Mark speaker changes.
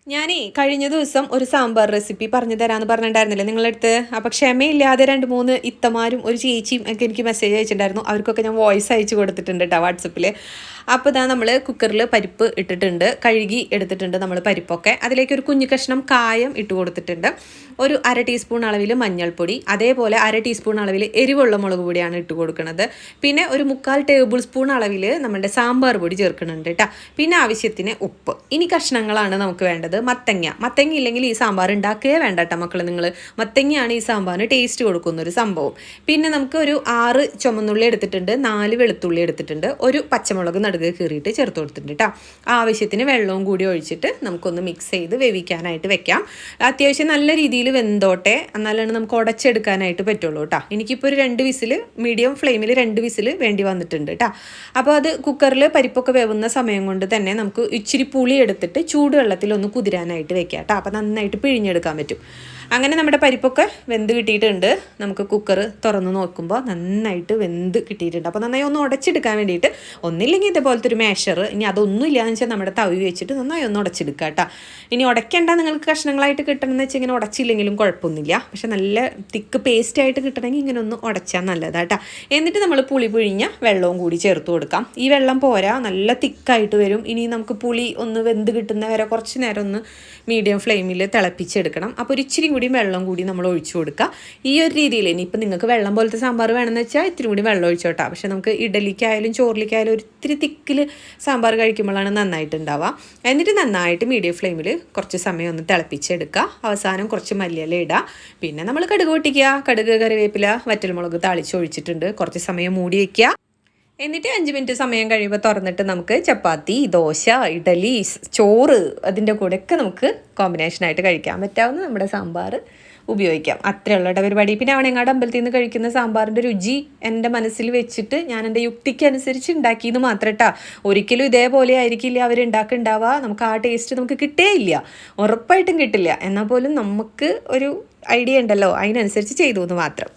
Speaker 1: ഞാനേ കഴിഞ്ഞ ദിവസം ഒരു സാമ്പാർ റെസിപ്പി പറഞ്ഞു തരാമെന്ന് പറഞ്ഞിട്ടുണ്ടായിരുന്നില്ലേ നിങ്ങളുടെ അടുത്ത്. അപ്പോൾ ക്ഷമയില്ലാതെ 2-3 ഇത്തമാരും ഒരു ചേച്ചിയും ഒക്കെ എനിക്ക് മെസ്സേജ് അയച്ചിട്ടുണ്ടായിരുന്നു. അവർക്കൊക്കെ ഞാൻ വോയിസ് അയച്ചു കൊടുത്തിട്ടുണ്ട് കേട്ടോ വാട്സപ്പിൽ. അപ്പോൾ ഇതാ നമ്മൾ കുക്കറിൽ പരിപ്പ് ഇട്ടിട്ടുണ്ട്, കഴുകി എടുത്തിട്ടുണ്ട് നമ്മൾ പരിപ്പൊക്കെ. അതിലേക്ക് ഒരു കുഞ്ഞു കഷ്ണം കായം ഇട്ട് കൊടുത്തിട്ടുണ്ട്. ഒരു 1/2 ടീസ്പൂൺ അളവിൽ മഞ്ഞൾപ്പൊടി, അതേപോലെ 1/2 ടീസ്പൂൺ അളവിൽ എരിവുള്ള മുളക് പൊടിയാണ് ഇട്ട് കൊടുക്കുന്നത്. പിന്നെ ഒരു 3/4 ടേബിൾ സ്പൂൺ അളവിൽ നമ്മുടെ സാമ്പാർ പൊടി ചേർക്കുന്നുണ്ട് കേട്ടോ. പിന്നെ ആവശ്യത്തിന് ഉപ്പ്. ഇനി കഷ്ണങ്ങളാണ് നമുക്ക് വേണ്ടത്. മത്തങ്ങ ഇല്ലെങ്കിൽ ഈ സാമ്പാർ ഉണ്ടാക്കുകയേ വേണ്ട കേട്ടോ മക്കൾ. നിങ്ങൾ മത്തങ്ങയാണ് ഈ സാമ്പാറിന് ടേസ്റ്റ് കൊടുക്കുന്നൊരു സംഭവം. പിന്നെ നമുക്ക് ഒരു 6 ചുമന്നുള്ളി എടുത്തിട്ടുണ്ട്, 4 വെളുത്തുള്ളി എടുത്തിട്ടുണ്ട്, ഒരു പച്ചമുളക് നടുകെ കീറിയിട്ട് ചേർത്ത് കൊടുത്തിട്ടുണ്ട് കേട്ടോ. ആവശ്യത്തിന് വെള്ളവും കൂടി ഒഴിച്ചിട്ട് നമുക്കൊന്ന് മിക്സ് ചെയ്ത് വേവിക്കാനായിട്ട് വെക്കാം. അത്യാവശ്യം നല്ല രീതിയിൽ വെന്തോട്ടെ, എന്നാലാണ് നമുക്ക് ഉടച്ചെടുക്കാനായിട്ട് പറ്റുള്ളൂ കേട്ടോ. എനിക്കിപ്പോൾ ഒരു 2 വിസിൽ, മീഡിയം ഫ്ലെയിമിൽ 2 വിസിൽ വേണ്ടി വന്നിട്ടുണ്ട് കേട്ടോ. അപ്പോൾ അത് കുക്കറിൽ പരിപ്പൊക്കെ വേവുന്ന സമയം കൊണ്ട് തന്നെ നമുക്ക് ഇച്ചിരി പുളി എടുത്തിട്ട് ചൂടുവെള്ളത്തിൽ ഒന്ന് കുതിരാനായിട്ട് വെക്കാം കേട്ടോ. അപ്പോൾ നന്നായിട്ട് പിഴിഞ്ഞെടുക്കാൻ പറ്റും. അങ്ങനെ നമ്മുടെ പരിപ്പൊക്കെ വെന്ത് കിട്ടിയിട്ടുണ്ട്. നമുക്ക് കുക്കർ തുറന്ന് നോക്കുമ്പോൾ നന്നായിട്ട് വെന്ത് കിട്ടിയിട്ടുണ്ട്. അപ്പോൾ നന്നായി ഒന്ന് ഉടച്ചെടുക്കാൻ വേണ്ടിയിട്ട് ഒന്നില്ലെങ്കിൽ ഇതേപോലത്തെ ഒരു മേഷർ, ഇനി അതൊന്നും ഇല്ലയെന്ന് വെച്ചാൽ നമ്മുടെ തവി വെച്ചിട്ട് നന്നായി ഒന്ന് ഉടച്ചെടുക്കുക കേട്ടോ. ഇനി ഉടയ്ക്കേണ്ട, നിങ്ങൾക്ക് കഷ്ണങ്ങളായിട്ട് കിട്ടണമെന്ന് വെച്ചാൽ ഇങ്ങനെ ഉടച്ചില്ലെങ്കിലും കുഴപ്പമൊന്നുമില്ല. പക്ഷെ നല്ല തിക്ക് പേസ്റ്റായിട്ട് കിട്ടണമെങ്കിൽ ഇങ്ങനെ ഒന്ന് ഉടച്ചാൽ നല്ലതാട്ടോ. എന്നിട്ട് നമ്മൾ പുളി പിഴിഞ്ഞ വെള്ളവും കൂടി ചേർത്ത് കൊടുക്കാം. ഈ വെള്ളം പോരാ, നല്ല തിക്കായിട്ട് വരും. ഇനി നമുക്ക് പുളി ഒന്ന് വെന്ത് കിട്ടുന്ന വരെ കുറച്ച് നേരം ഒന്ന് മീഡിയം ഫ്ലെയിമിൽ തിളപ്പിച്ചെടുക്കണം. അപ്പോൾ ഒരു ഇച്ചിരി കൂടി വെള്ളം കൂടി നമ്മൾ ഒഴിച്ചു കൊടുക്കുക. ഈ ഒരു രീതിയിൽ ഇനിയിപ്പോൾ നിങ്ങൾക്ക് വെള്ളം പോലത്തെ സാമ്പാർ വേണമെന്ന് വെച്ചാൽ ഇത്തിരി കൂടി വെള്ളം ഒഴിച്ചോട്ടാ. പക്ഷെ നമുക്ക് ഇഡലിക്കായാലും ചോറിലേക്കായാലും ഒരിത്തിരി തിക്കിൽ സാമ്പാർ കഴിക്കുമ്പോഴാണ് നന്നായിട്ടുണ്ടാവുക. എന്നിട്ട് നന്നായിട്ട് മീഡിയം ഫ്ലെയിമിൽ കുറച്ച് സമയം ഒന്ന് തിളപ്പിച്ചെടുക്കുക. അവസാനം കുറച്ച് മല്ലിയില ഇടുക. പിന്നെ നമ്മൾ കടുക് പൊട്ടിക്കുക. കടുക്, കറിവേപ്പില, വറ്റൽമുളക് താളിച്ച് ഒഴിച്ചിട്ടുണ്ട്. കുറച്ച് സമയം മൂടി വയ്ക്കുക. എന്നിട്ട് 5 മിനിറ്റ് സമയം കഴിയുമ്പോൾ തുറന്നിട്ട് നമുക്ക് ചപ്പാത്തി, ദോശ, ഇഡലി, ചോറ് അതിൻ്റെ കൂടെയൊക്കെ നമുക്ക് കോമ്പിനേഷനായിട്ട് കഴിക്കാൻ പറ്റാവുന്ന നമ്മുടെ സാമ്പാർ ഉപയോഗിക്കാം. അത്രയുള്ള പരിപാടി. പിന്നെ അവണങ്ങാട് അമ്പലത്തിൽ നിന്ന് കഴിക്കുന്ന സാമ്പാറിൻ്റെ രുചി എൻ്റെ മനസ്സിൽ വെച്ചിട്ട് ഞാൻ എൻ്റെ യുക്തിക്കനുസരിച്ച് ഉണ്ടാക്കിയെന്ന് മാത്രം കേട്ടോ. ഒരിക്കലും ഇതേപോലെ ആയിരിക്കില്ല അവരുണ്ടാക്കുന്നുണ്ടാവുക. നമുക്ക് ആ ടേസ്റ്റ് നമുക്ക് കിട്ടേയില്ല, ഉറപ്പായിട്ടും കിട്ടില്ല. എന്നാൽ പോലും നമുക്ക് ഒരു ഐഡിയ ഉണ്ടല്ലോ, അതിനനുസരിച്ച് ചെയ്തു എന്ന് മാത്രം.